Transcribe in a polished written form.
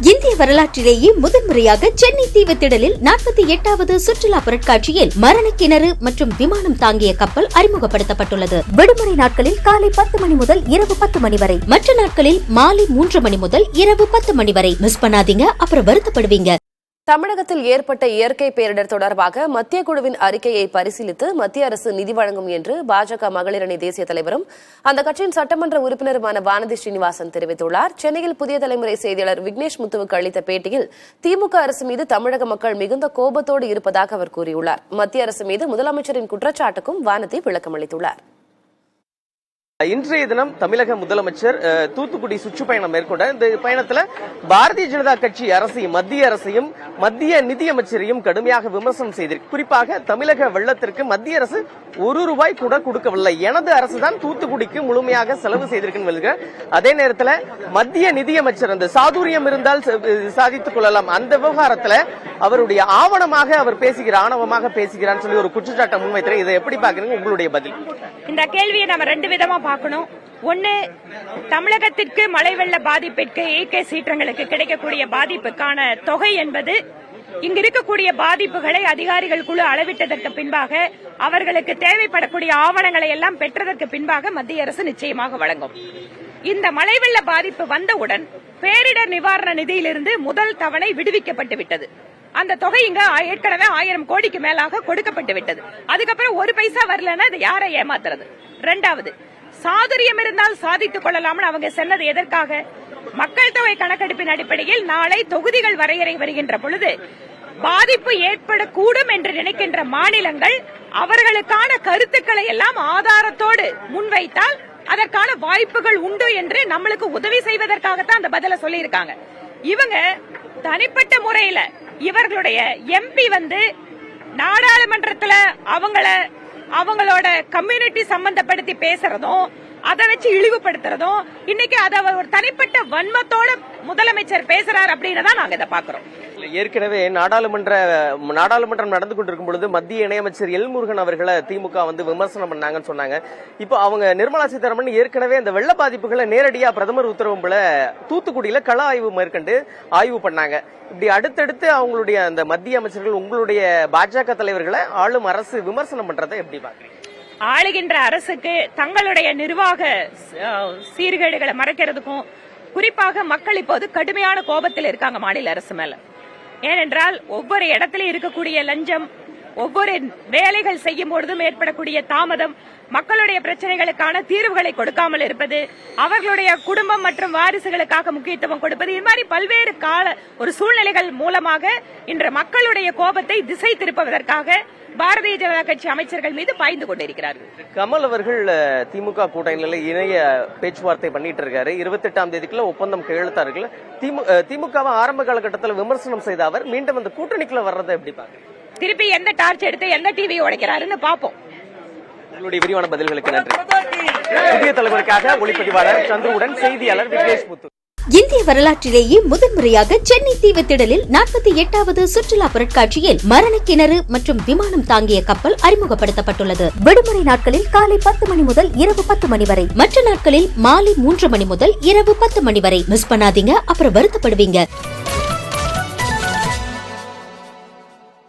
இந்திய வரலாற்றிலேயே முதன்முறையாக சென்னை தீவுத்திடலில் 48வது சுற்றுலா பொருட்காட்சியில் மரண கிணறு மற்றும் விமானம் தாங்கிய கப்பல் அறிமுகப்படுத்தப்பட்டுள்ளது. விடுமுறை நாட்களில் காலை 10 மணி முதல் இரவு 10 மணி வரை, மற்ற நாட்களில் மாலை 3 மணி முதல் இரவு 10 மணி வரை. மிஸ் பண்ணாதீங்க, அப்புறம் வருத்தப்படுவீங்க. தமிழகத்தில் ஏற்பட்ட இயற்கை பேரிடர் தொடர்பாக மத்திய குழுவின் அறிக்கையை பரிசீலித்து மத்திய அரசு நிதி வழங்கும் என்று பாஜக மகளிர் அணி தேசிய தலைவரும் அந்த கட்சியின் சட்டமன்ற உறுப்பினருமான வானதி ஸ்ரீனிவாசன் தெரிவித்துள்ளார். சென்னையில் புதிய தலைமுறை செய்தியாளர் விக்னேஷ் முத்துவுக்கு அளித்த பேட்டியில் திமுக அரசு மீது தமிழக மக்கள் மிகுந்த கோபத்தோடு இருப்பதாக அவர் கூறியுள்ளார். மத்திய அரசு மீது முதலமைச்சரின் குற்றச்சாட்டுக்கும் வானதி விளக்கமளித்துள்ளார். இன்றைய தினம் தமிழக முதலமைச்சர் தூத்துக்குடி சுற்றுப்பயணம் மேற்கொண்ட இந்த பயணத்தில் பாரதிய ஜனதா கட்சி அரசையும் மத்திய அரசையும் மத்திய நிதியமைச்சரையும் கடுமையாக விமர்சனம் செய்திருக்கு. குறிப்பாக தமிழக வெள்ளத்திற்கு மத்திய அரசு ₹1 கூட கொடுக்கவில்லை, எனது அரசுதான் தூத்துக்குடிக்கு முழுமையாக செலவு செய்திருக்கு. அதே நேரத்தில் மத்திய நிதியமைச்சர் அந்த சாதுரியம் இருந்தால் சாதித்துக் கொள்ளலாம், அந்த விவகாரத்தில் அவருடைய ஆவணமாக அவர் பேசுகிறார், ஆணவமாக பேசுகிறான்னு சொல்லி ஒரு குற்றச்சாட்டை முன்வைத்தேன். இதை எப்படி பாக்குறீங்க? உங்களுடைய பதில். இந்த கேள்வியை நம்ம ரெண்டு விதமா பார்க்கணும். ஒன்னு, தமிழகத்திற்கு மழை வெள்ள பாதிப்பிற்கு இயற்கை சீற்றங்களுக்கு கிடைக்கக்கூடிய பாதிப்புக்கான தொகை என்பது இங்க இருக்கக்கூடிய பாதிப்புகளை அதிகாரிகள் குழு அளவிட்டதற்கு பின்பாக அவர்களுக்கு தேவைப்படக்கூடிய ஆவணங்களை எல்லாம் பெற்றதற்கு பின்பாக மத்திய அரசு நிச்சயமாக வழங்கும். இந்த மழை வெள்ள பாதிப்பு வந்தவுடன் பேரிடர் நிவாரண நிதியிலிருந்து முதல் தவணை விடுவிக்கப்பட்டு விட்டது. அந்த தொகை இங்க ஏற்கனவே 1000 கோடிக்கு மேலாக கொடுக்கப்பட்டு விட்டது. அதுக்கப்புறம் ஒரு பைசா வரலன்னா அது யாரை ஏமாத்துறது? இரண்டாவது, சாதுரியம் இருந்தால் சாதித்துக் கொள்ளலாம்னு அவங்க சொன்னது எதற்காக? மக்கள் தொகை கணக்கெடுப்பின் அடிப்படையில் நாளை தொகுதிகள் வரையறை வருகின்ற பொழுது பாதிப்பு ஏற்படக்கூடும் என்று நினைக்கின்ற மாநிலங்கள் அவர்களுக்கான கருத்துக்களை எல்லாம் ஆதாரத்தோடு முன்வைத்தால் அதற்கான வாய்ப்புகள் உண்டு என்று நம்மளுக்கு உதவி செய்வதற்காகத்தான் அந்த பதில சொல்லி இருக்காங்க. இவங்க தனிப்பட்ட முறையில இவர்களுடைய எம்பி நாடாளுமன்றத்துல அவங்களோட கம்யூனிட்டி சம்பந்தப்படுத்தி பேசுறதும் அதை வச்சு இழிவுபடுத்துறதும், இன்னைக்கு அதை ஒரு தனிப்பட்ட வன்மத்தோட முதலமைச்சர் பேசுறார் அப்படின்னு தான் நாங்க இதை பாக்குறோம். ஏற்கனவே நாடாளுமன்றம் நடந்து கொண்டிருக்கும் பொழுது மத்திய இணையமைச்சர் எல் முருகன் அவர்களை திமுக விமர்சனம் பண்ணாங்கன்னு சொன்னாங்க. இப்போ அவங்க நிர்மலா சீதாராமன் ஏற்கனவே இந்த வெள்ள பாதிப்புகளை நேரடியா பிரதமர் உத்தரவுல தூத்துக்குடியில கள ஆய்வு மேற்கொண்டு ஆய்வு பண்ணாங்க. இப்படி அடுத்தடுத்து அவங்களுடைய அந்த மத்திய அமைச்சர்கள் உங்களுடைய பாஜக தலைவர்களை ஆளும் அரசு விமர்சனம் பண்றதை எப்படி பாக்குறீங்க? ஆளுகின்ற அரசுக்கு தங்களுடைய நிர்வாக சீர்கேடுகளை மறைக்கிறதுக்கும், குறிப்பாக மக்கள் இப்போது கடுமையான கோபத்தில் இருக்காங்க மாநில அரசு மேல. ஏனென்றால் ஒவ்வொரு இடத்திலும் இருக்கக்கூடிய லஞ்சம், ஒவ்வொரு வேலைகள் செய்யும் பொழுதும் ஏற்படக்கூடிய தாமதம், மக்களுடைய பிரச்சனைகளுக்கான தீர்வுகளை கொடுக்காமல் இருப்பது, அவர்களுடைய குடும்பம் மற்றும் வாரிசுகளுக்காக முக்கியத்துவம் கொடுப்பது, இது மாதிரி பல்வேறு ஒரு சூழ்நிலைகள் மூலமாக இன்று மக்களுடைய கோபத்தை திசை திருப்புவதற்காக பாரதிய ஜனதா கட்சி அமைச்சர்கள் மீது பாய்ந்து கொண்டிருக்கிறார்கள். கமல் அவர்கள் திமுக கூட்டணியில இணைய பேச்சுவார்த்தை பண்ணிட்டு இருக்காரு. 28ஆம் தேதிக்குள்ள ஒப்பந்தம் கையெழுத்தார்கள். திமுகவை ஆரம்ப காலகட்டத்தில் விமர்சனம் செய்த அவர் மீண்டும் அந்த கூட்டணிக்குள்ள வர்றதை எப்படி பாக்குறீங்க? திருப்பி எந்த டார்ச் எடுத்து எந்த டிவியை உடைக்கிறாருன்னு பாப்போம். உங்களுடைய விரிவான பதில்களுக்கு நன்றி. புதிய தலைவருக்காக ஒளிப்பதிவாளர் சந்துருவுடன் செய்தியாளர் விக்னேஷ் முத்து. இந்திய வரலாற்றிலேயே முதன்முறையாக சென்னை தீவுத்திடலில் 48வது சுற்றுலா பொருட்காட்சியில் மரண கிணறு மற்றும் விமானம் தாங்கிய கப்பல் அறிமுகப்படுத்தப்பட்டுள்ளது. விடுமுறை நாட்களில் காலை 10 மணி முதல் இரவு 10 மணி வரை, மற்ற நாட்களில் மாலை 3 மணி முதல் இரவு 10 மணி வரை. மிஸ் பண்ணாதீங்க, அப்புறம் வருத்தப்படுவீங்க.